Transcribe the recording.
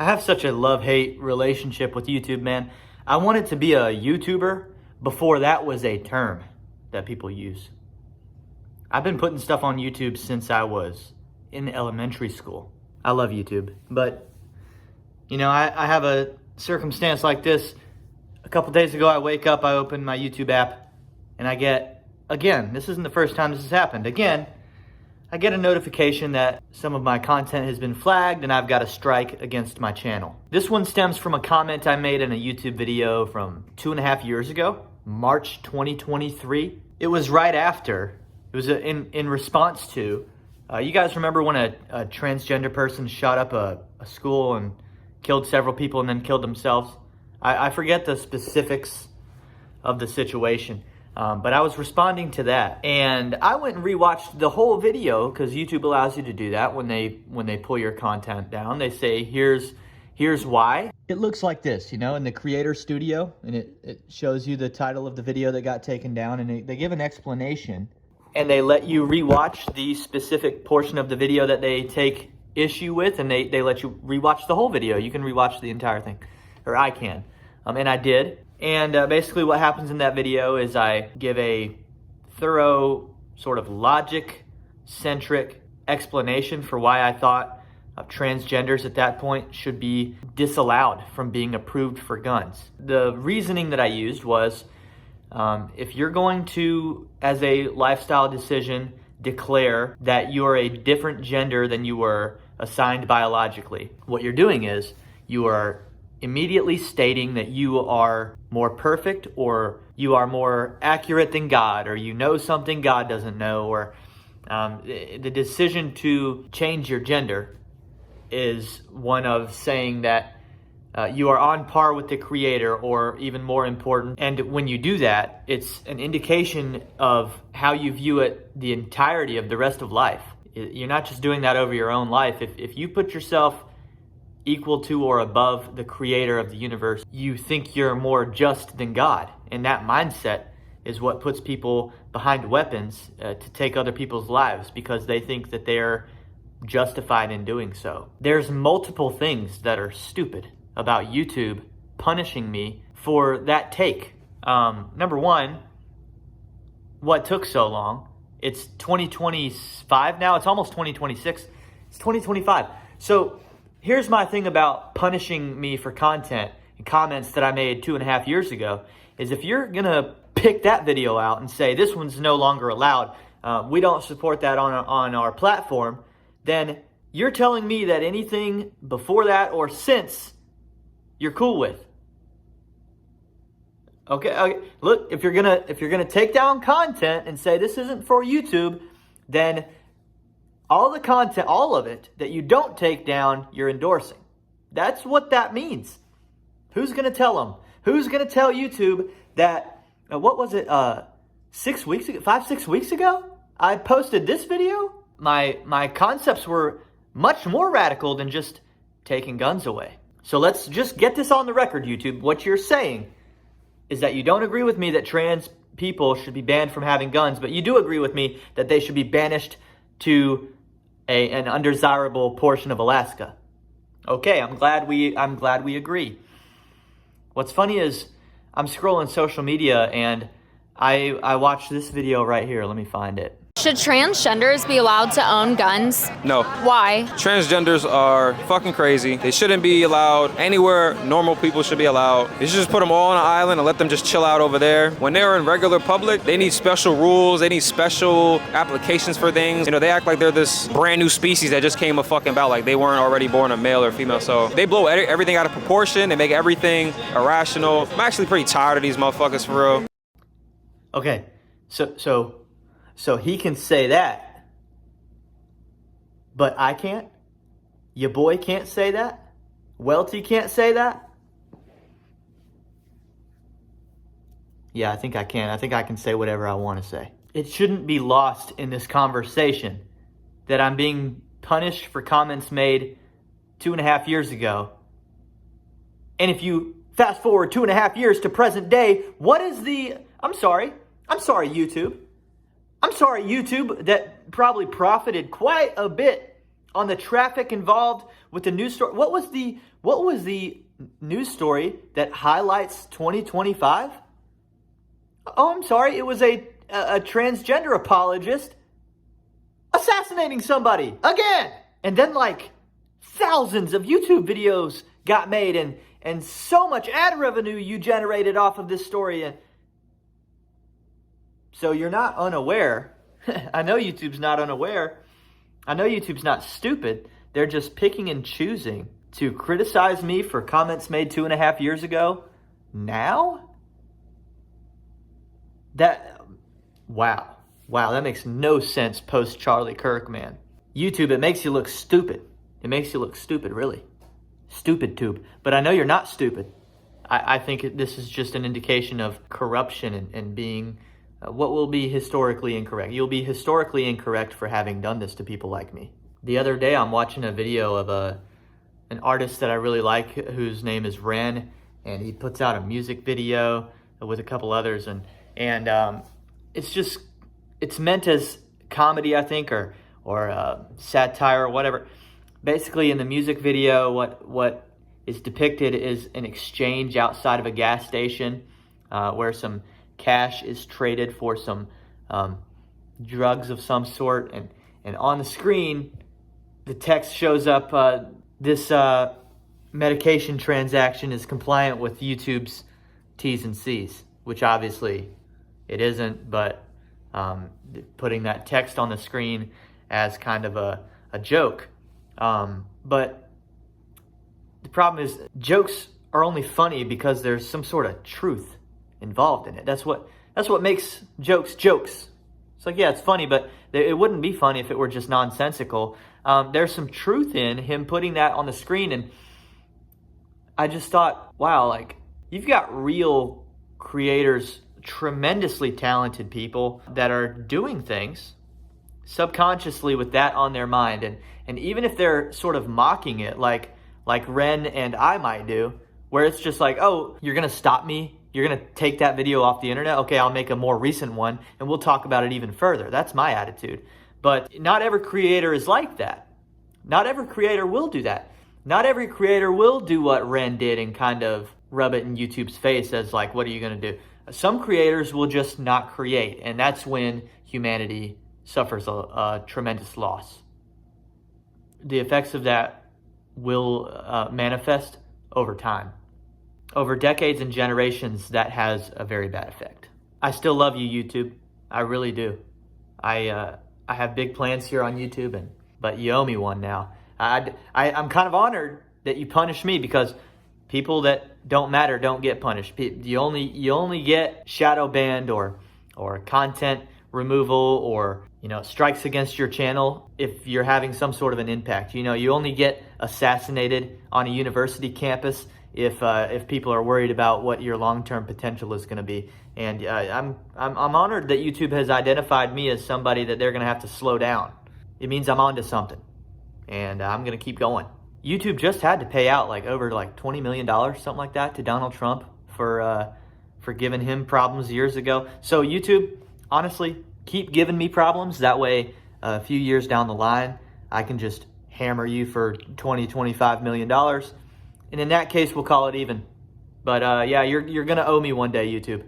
I have such a love-hate relationship with YouTube, man. I wanted to be a YouTuber before that was a term that people use. I've been putting stuff on YouTube since I was in elementary school. I love YouTube, but I have a circumstance like this. A couple days ago, I wake up, I open my YouTube app, and I get, again, this isn't the first time this has happened. Again, I get a notification that some of my content has been flagged and I've got a strike against my channel. This one stems from a comment I made in a YouTube video from 2.5 years ago, March 2023. It was right after, it was in response to, you guys remember when a transgender person shot up a school and killed several people and then killed themselves? I forget the specifics of the situation. But I was responding to that, and I went and rewatched the whole video because YouTube allows you to do that when they pull your content down. They say, here's why. It looks like this, in the creator studio, and it shows you the title of the video that got taken down, and they give an explanation, and they let you rewatch the specific portion of the video that they take issue with, and they let you rewatch the whole video. You can rewatch the entire thing, or I can, and I did. And basically what happens in that video is I give a thorough, sort of logic-centric explanation for why I thought transgenders at that point should be disallowed from being approved for guns. The reasoning that I used was, if you're going to, as a lifestyle decision, declare that you're a different gender than you were assigned biologically, what you're doing is you are immediately stating that you are more perfect, or you are more accurate than God, or you know something God doesn't know, or the decision to change your gender is one of saying that you are on par with the Creator, or even more important. And when you do that, it's an indication of how you view it the entirety of the rest of life. You're not just doing that over your own life. If you put yourself equal to or above the Creator of the universe, you think you're more just than God. And that mindset is what puts people behind weapons to take other people's lives, because they think that they're justified in doing so. There's multiple things that are stupid about YouTube punishing me for that take. Number one, what took so long? It's 2025 now. It's almost 2026. It's 2025. So here's my thing about punishing me for content and comments that I made 2.5 years ago, is if you're gonna pick that video out and say this one's no longer allowed, we don't support that on our platform, then you're telling me that anything before that or since you're cool with. Okay. Look, if you're gonna take down content and say this isn't for YouTube, then all the content, all of it that you don't take down, you're endorsing. That's what that means. Who's going to tell them? Who's going to tell YouTube that, what was it, 6 weeks ago, 5-6 weeks ago, I posted this video? My concepts were much more radical than just taking guns away. So let's just get this on the record, YouTube. What you're saying is that you don't agree with me that trans people should be banned from having guns, but you do agree with me that they should be banished to an undesirable portion of Alaska. Okay, I'm glad we agree. What's funny is I'm scrolling social media and I watched this video right here. Let me find it. Should transgenders be allowed to own guns? No. Why? Transgenders are fucking crazy. They shouldn't be allowed anywhere normal people should be allowed. They should just put them all on an island and let them just chill out over there. When they're in regular public, they need special rules. They need special applications for things. They act like they're this brand new species that just came fucking about, like they weren't already born a male or female. So they blow everything out of proportion. They make everything irrational. I'm actually pretty tired of these motherfuckers, for real. Okay, so he can say that, but I can't? Your boy can't say that? Welty can't say that? Yeah, I think I can. I think I can say whatever I want to say. It shouldn't be lost in this conversation that I'm being punished for comments made 2.5 years ago. And if you fast forward 2.5 years to present day, what is the... I'm sorry, YouTube. I'm sorry, YouTube, that probably profited quite a bit on the traffic involved with the news story. What was the news story that highlights 2025? Oh, I'm sorry. It was a transgender apologist assassinating somebody again. And then like thousands of YouTube videos got made and so much ad revenue you generated off of this story. And so you're not unaware. I know YouTube's not unaware. I know YouTube's not stupid. They're just picking and choosing to criticize me for comments made 2.5 years ago. Now? Wow, that makes no sense post Charlie Kirk, man. YouTube, it makes you look stupid. It makes you look stupid, really. Stupid tube. But I know you're not stupid. I think this is just an indication of corruption and being what will be historically incorrect. You'll be historically incorrect for having done this to people like me. The other day, I'm watching a video of an artist that I really like, whose name is Ren, and he puts out a music video with a couple others, and it's meant as comedy, I think, or satire or whatever. Basically, in the music video, what is depicted is an exchange outside of a gas station where some cash is traded for some drugs of some sort, and on the screen, the text shows up, this medication transaction is compliant with YouTube's T's and C's, which obviously it isn't, but putting that text on the screen as kind of a joke. But the problem is jokes are only funny because there's some sort of truth involved in it. That's what makes jokes jokes. It's like, yeah, it's funny, but it wouldn't be funny if it were just nonsensical. There's some truth in him putting that on the screen, and I just thought, wow, like, you've got real creators, tremendously talented people that are doing things subconsciously with that on their mind, and even if they're sort of mocking it, like Ren and I might do, where it's just like, oh, you're gonna stop me? You're going to take that video off the internet? Okay, I'll make a more recent one and we'll talk about it even further. That's my attitude. But not every creator is like that. Not every creator will do that. Not every creator will do what Ren did and kind of rub it in YouTube's face as like, what are you going to do? Some creators will just not create, and that's when humanity suffers a tremendous loss. The effects of that will manifest over time. Over decades and generations, that has a very bad effect. I still love you, YouTube. I really do. I have big plans here on YouTube, but you owe me one now. I'm kind of honored that you punish me, because people that don't matter don't get punished. You only get shadow banned or content removal or strikes against your channel if you're having some sort of an impact. You only get assassinated on a university campus if people are worried about what your long-term potential is going to be. And I'm honored that YouTube has identified me as somebody that they're going to have to slow down. It means I'm onto something, and I'm going to keep going. YouTube just had to pay out over $20 million, something like that, to Donald Trump for giving him problems years ago. So YouTube, honestly, keep giving me problems. That way, a few years down the line, I can just hammer you for $25 million. And in that case, we'll call it even. But yeah, you're going to owe me one day, YouTube.